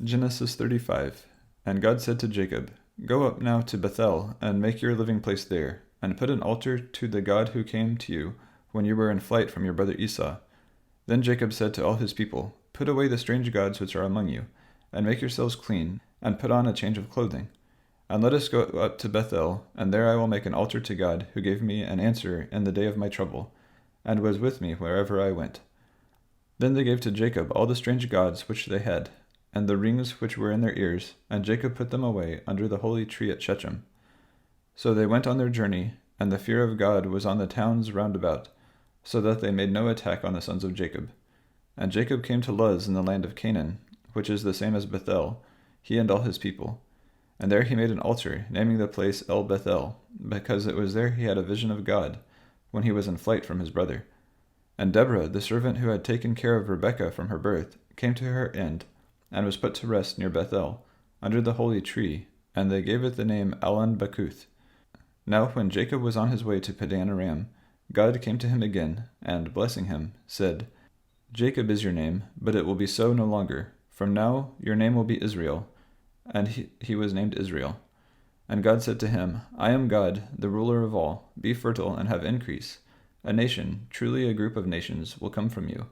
Genesis 35. And God said to Jacob, Go up now to Bethel, and make your living place there, and put an altar to the God who came to you when you were in flight from your brother Esau. Then Jacob said to all his people, Put away the strange gods which are among you, and make yourselves clean, and put on a change of clothing. And let us go up to Bethel, and there I will make an altar to God, who gave me an answer in the day of my trouble, and was with me wherever I went. Then they gave to Jacob all the strange gods which they had, and the rings which were in their ears, and Jacob put them away under the holy tree at Shechem. So they went on their journey, and the fear of God was on the towns round about, so that they made no attack on the sons of Jacob. And Jacob came to Luz in the land of Canaan, which is the same as Bethel, he and all his people. And there he made an altar, naming the place El Bethel, because it was there he had a vision of God, when he was in flight from his brother. And Deborah, the servant who had taken care of Rebekah from her birth, came to her end, and was put to rest near Bethel, under the holy tree, and they gave it the name Allon Bacuth. Now when Jacob was on his way to Padan Aram, God came to him again, and, blessing him, said, Jacob is your name, but it will be so no longer. From now your name will be Israel. And he was named Israel. And God said to him, I am God, the ruler of all. Be fertile and have increase. A nation, truly a group of nations, will come from you,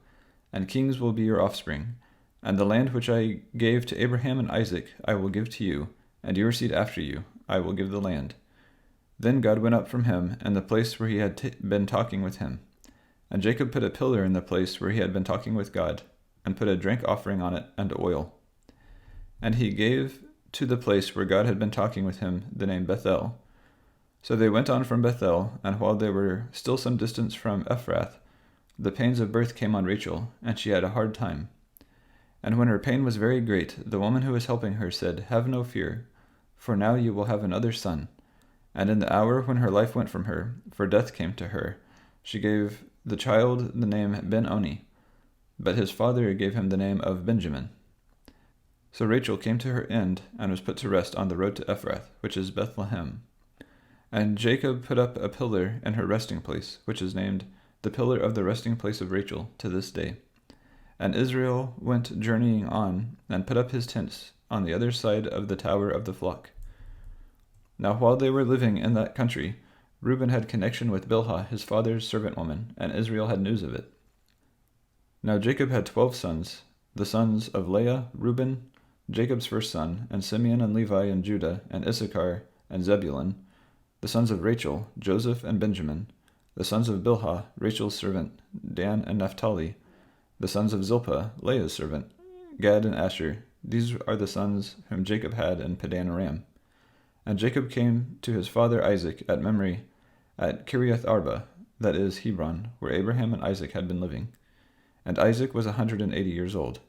and kings will be your offspring. And the land which I gave to Abraham and Isaac I will give to you, and your seed after you I will give the land. Then God went up from him in the place where he had been talking with him. And Jacob put a pillar in the place where he had been talking with God, and put a drink offering on it and oil. And he gave to the place where God had been talking with him the name Bethel. So they went on from Bethel, and while they were still some distance from Ephrath, the pains of birth came on Rachel, and she had a hard time. And when her pain was very great, the woman who was helping her said, Have no fear, for now you will have another son. And in the hour when her life went from her, for death came to her, she gave the child the name Ben-Oni, but his father gave him the name of Benjamin. So Rachel came to her end, and was put to rest on the road to Ephrath, which is Bethlehem. And Jacob put up a pillar in her resting place, which is named the pillar of the resting place of Rachel to this day. And Israel went journeying on, and put up his tents on the other side of the tower of the flock. Now while they were living in that country, Reuben had connection with Bilhah, his father's servant woman, and Israel had news of it. Now Jacob had 12 sons, the sons of Leah, Reuben, Jacob's first son, and Simeon and Levi and Judah and Issachar and Zebulun, the sons of Rachel, Joseph and Benjamin, the sons of Bilhah, Rachel's servant, Dan and Naphtali, the sons of Zilpah, Leah's servant, Gad and Asher. These are the sons whom Jacob had in Padan Aram. And Jacob came to his father Isaac at Mamre, at Kiriath Arba, that is Hebron, where Abraham and Isaac had been living. And Isaac was 180 years old.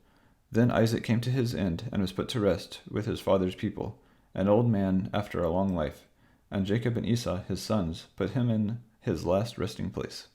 Then Isaac came to his end, and was put to rest with his father's people, an old man after a long life. And Jacob and Esau, his sons, put him in his last resting place.